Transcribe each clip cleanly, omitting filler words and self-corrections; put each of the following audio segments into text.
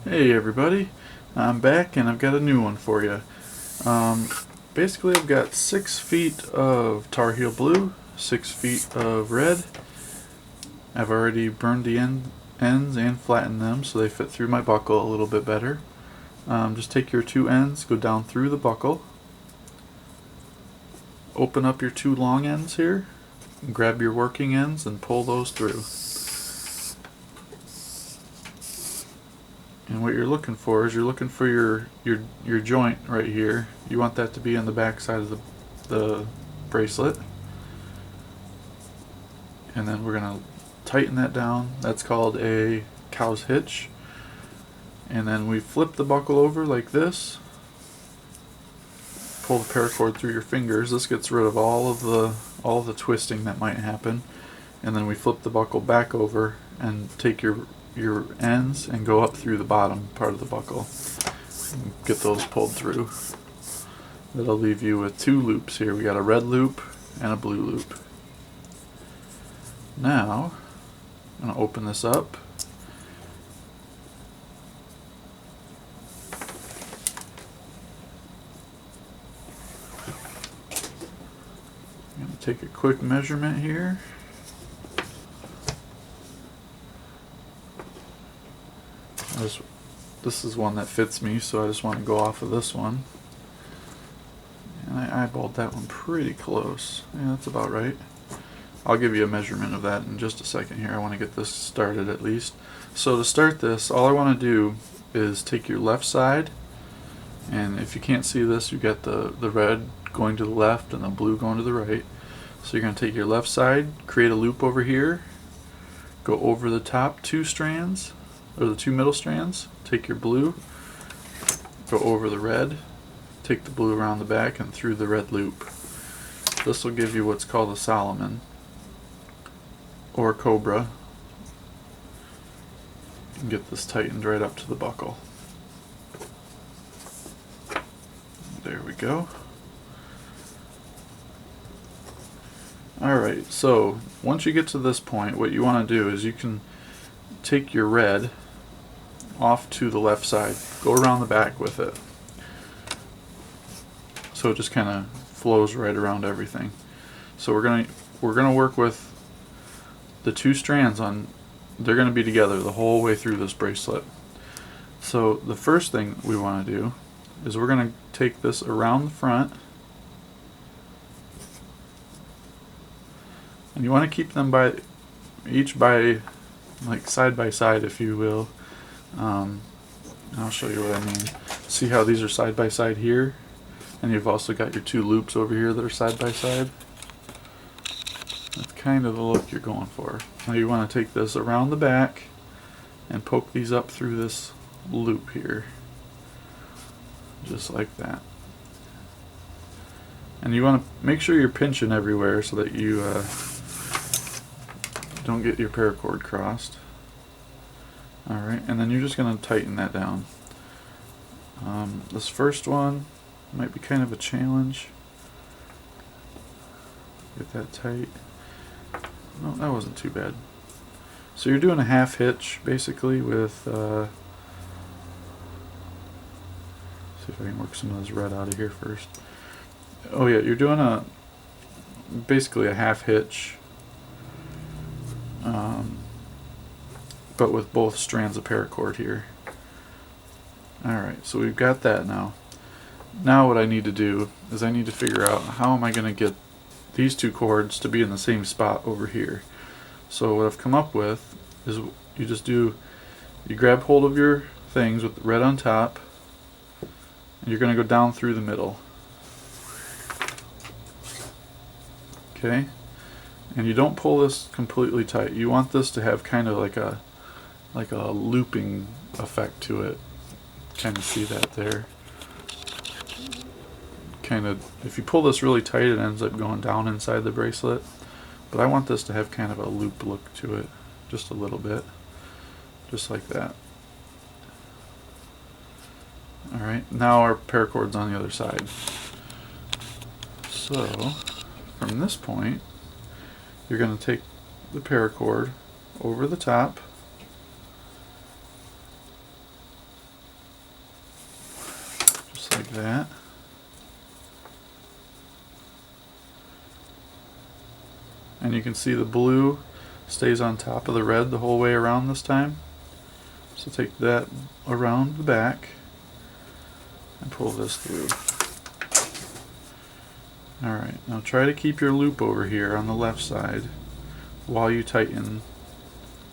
Hey everybody, I'm back and I've got a new one for you. Basically I've got 6 feet of Tar Heel blue, 6 feet of red. I've already burned the ends and flattened them so they fit through my buckle a little bit better. Just take your 2 ends, go down through the buckle, open up your 2 long ends here, grab your working ends and pull those through. And what you're looking for is you're looking for your joint right here. You want that to be on the back side of the bracelet. And then we're going to tighten that down. That's called a cow's hitch. And then we flip the buckle over like this. Pull the paracord through your fingers. This gets rid of all of the twisting that might happen. And then we flip the buckle back over and take your ends and go up through the bottom part of the buckle. Get those pulled through. That'll leave you with 2 loops here. We got a red loop and a blue loop. Now, I'm going to open this up. I'm going to take a quick measurement here. This is one that fits me, so I just want to go off of this one. And I eyeballed that one pretty close. Yeah, that's about right. I'll give you a measurement of that in just a second here. I want to get this started at least. So to start this, all I want to do is take your left side, and if you can't see this, you got the red going to the left and the blue going to the right. So you're going to take your left side, create a loop over here, go over the top 2 strands, or the 2 middle strands, take your blue, go over the red, take the blue around the back and through the red loop. This will give you what's called a Solomon or Cobra. You can get this tightened right up to the buckle. There we go. Alright, so once you get to this point, what you want to do is you can take your red off to the left side, go around the back with it, so it just kind of flows right around everything. So we're gonna work with the 2 strands on. They're gonna be together the whole way through this bracelet. So the first thing we want to do is we're gonna take this around the front, and you want to keep them each by like side by side, if you will. I'll show you what I mean. See how these are side by side here, and you've also got your 2 loops over here that are side by side. That's kind of the look you're going for. Now you want to take this around the back and poke these up through this loop here, just like that. And you want to make sure you're pinching everywhere so that you don't get your paracord crossed. Alright, and then you're just going to tighten that down. This first one might be kind of a challenge. Get that tight. No, that wasn't too bad. So you're doing a half hitch basically with see if I can work some of this red out of here first. Oh yeah, you're doing basically a half hitch, but with both strands of paracord here. Alright, so we've got that now. Now what I need to do is I need to figure out how am I going to get these 2 cords to be in the same spot over here. So what I've come up with is you grab hold of your things with the red on top, and you're going to go down through the middle. Okay? And you don't pull this completely tight. You want this to have kind of like a looping effect to it. Kind of see that there. Kind of, if you pull this really tight, it ends up going down inside the bracelet. But I want this to have kind of a loop look to it, just a little bit, just like that. Alright, now our paracord's on the other side. So, from this point, you're going to take the paracord over the top, like that. And you can see the blue stays on top of the red the whole way around this time. So take that around the back and pull this through. Alright, now try to keep your loop over here on the left side while you tighten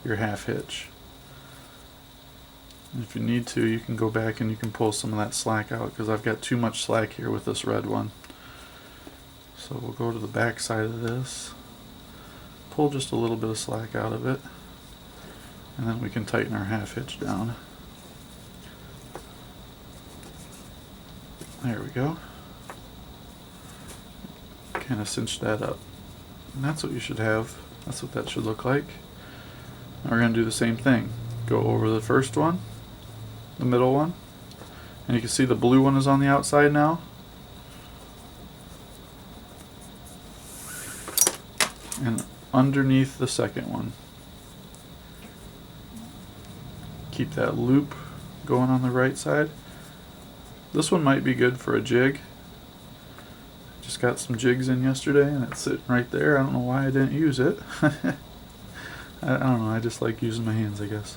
your half hitch. And if you need to, you can go back and you can pull some of that slack out, because I've got too much slack here with this red one. So we'll go to the back side of this, pull just a little bit of slack out of it, and then we can tighten our half hitch down. There we go. Kind of cinch that up. And that's what you should have. That's what that should look like. Now we're going to do the same thing. Go over the first one, the middle one, and you can see the blue one is on the outside now. And underneath the second one. Keep that loop going on the right side. This one might be good for a jig. Just got some jigs in yesterday and it's sitting right there. I don't know why I didn't use it. I don't know, I just like using my hands, I guess.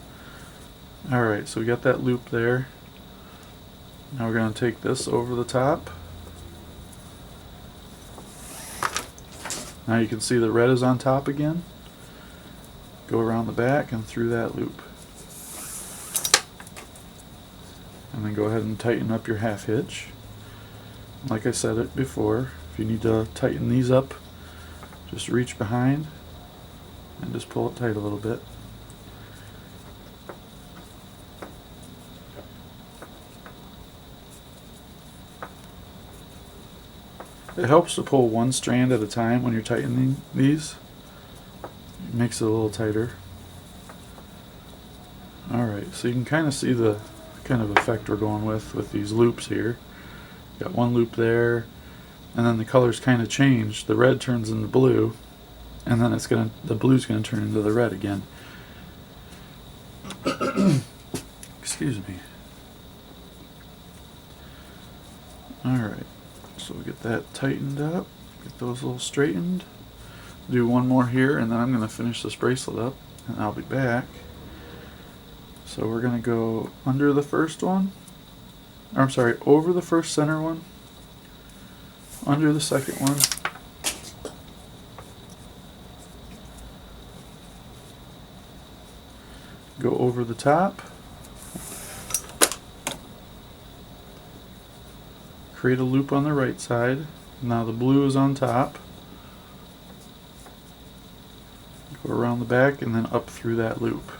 Alright, so we got that loop there. Now we're going to take this over the top. Now you can see the red is on top again. Go around the back and through that loop. And then go ahead and tighten up your half hitch. Like I said it before, if you need to tighten these up, just reach behind and just pull it tight a little bit. It helps to pull one strand at a time when you're tightening these. It makes it a little tighter. Alright, so you can kind of see the kind of effect we're going with these loops here. Got one loop there, and then the colors kind of change. The red turns into blue, and then the blue's gonna turn into the red again. Excuse me. Alright, so we get that tightened up, get those a little straightened. Do one more here, and then I'm gonna finish this bracelet up, and I'll be back. So we're gonna go under the first one. Or, I'm sorry, over the first center one, under the second one, go over the top, create a loop on the right side. Now the blue is on top, go around the back and then up through that loop.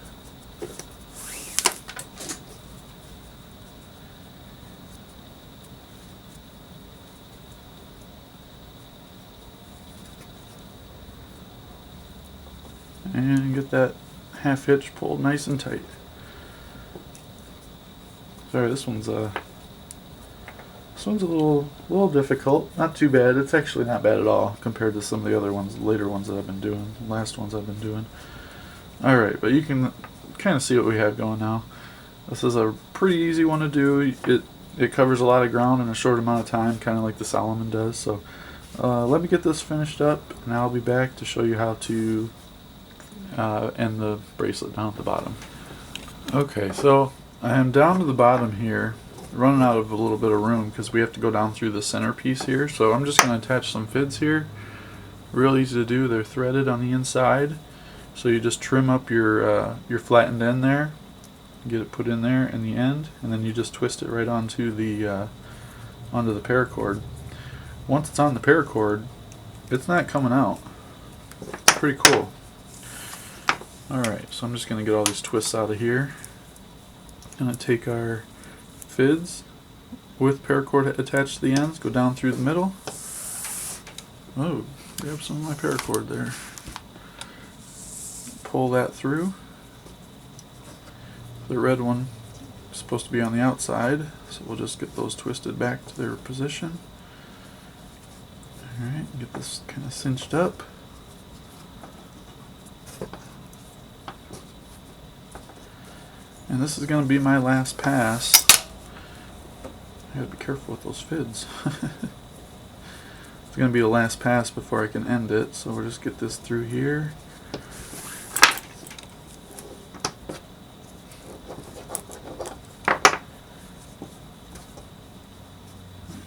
And get that half hitch pulled nice and tight. Sorry, this one's a little difficult. Not too bad. It's actually not bad at all compared to some of the other ones, later ones that I've been doing, last ones I've been doing. Alright, but you can kind of see what we have going now. This is a pretty easy one to do. It covers a lot of ground in a short amount of time, kind of like the Solomon does. So let me get this finished up, and I'll be back to show you how to end the bracelet down at the bottom. Okay, so I am down to the bottom here, running out of a little bit of room because we have to go down through the center piece here. So I'm just going to attach some fids here. Real easy to do. They're threaded on the inside. So you just trim up your flattened end there, get it put in there in the end, and then you just twist it right onto the paracord. Once it's on the paracord, it's not coming out. It's pretty cool. Alright, so I'm just going to get all these twists out of here. Going to take our fids with paracord attached to the ends, go down through the middle. Oh, grab some of my paracord there. Pull that through. The red one is supposed to be on the outside, so we'll just get those twisted back to their position. Alright, get this kind of cinched up. And this is going to be my last pass. gotta be careful with those fids. It's gonna be the last pass before I can end it, so we'll just get this through here.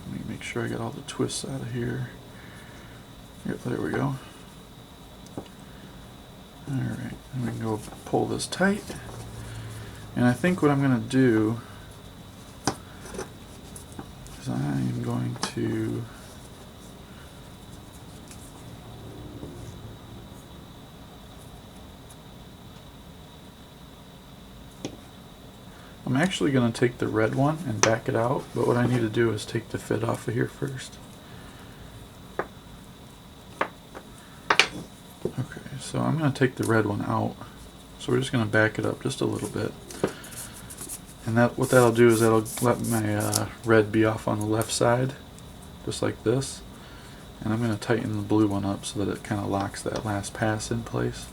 Let me make sure I get all the twists out of here. Yep, there we go. Alright, and we can go pull this tight. And I think what I'm going to do is I'm going to I'm actually going to take the red one and back it out, but what I need to do is take the fit off of here first. Okay, so I'm going to take the red one out. So we're just going to back it up just a little bit. And what that'll do is that'll let my red be off on the left side, just like this. And I'm going to tighten the blue one up so that it kind of locks that last pass in place.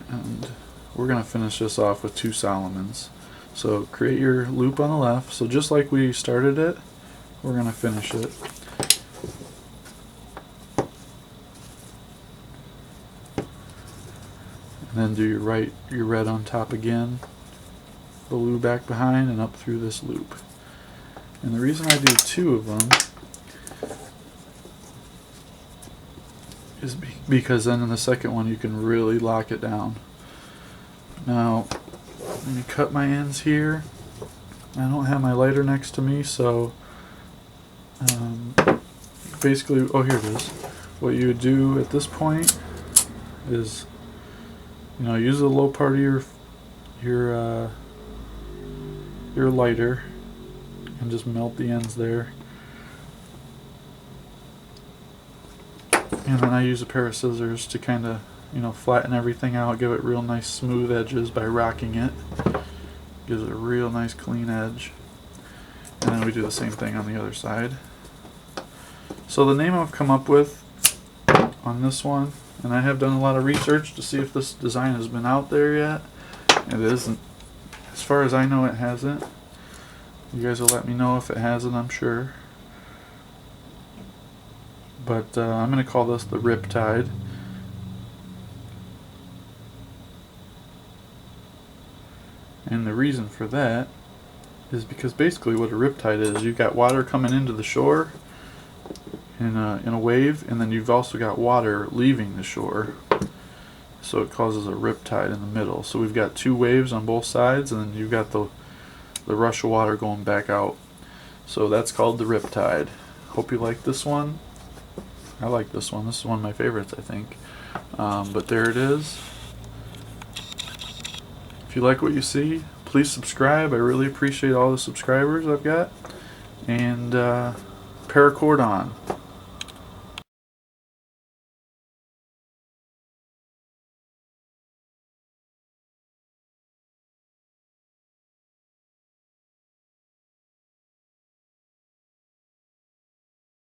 And we're going to finish this off with 2 Solomons. So create your loop on the left. So just like we started it, we're going to finish it. And then do your red on top again, blue back behind, and up through this loop. And the reason I do 2 of them is because then in the second one you can really lock it down. Now, let me cut my ends here. I don't have my lighter next to me, so basically, oh, here it is. What you would do at this point is, you know, use the low part of your lighter and just melt the ends there. And then I use a pair of scissors to kind of, you know, flatten everything out, give it real nice smooth edges by rocking it. Gives it a real nice clean edge. And then we do the same thing on the other side. So the name I've come up with on this one, and I have done a lot of research to see if this design has been out there yet. It isn't. As far as I know, it hasn't. You guys will let me know if it hasn't, I'm sure. But I'm going to call this the Riptide. And the reason for that is because basically what a riptide is, you've got water coming into the shore in a wave, and then you've also got water leaving the shore, so it causes a riptide in the middle. So we've got 2 waves on both sides, and then you've got the rush of water going back out. So that's called the riptide. Hope you like this one. I like this one. This is one of my favorites, I think. But there it is. If you like what you see, please subscribe. I really appreciate all the subscribers I've got. And Paracord on.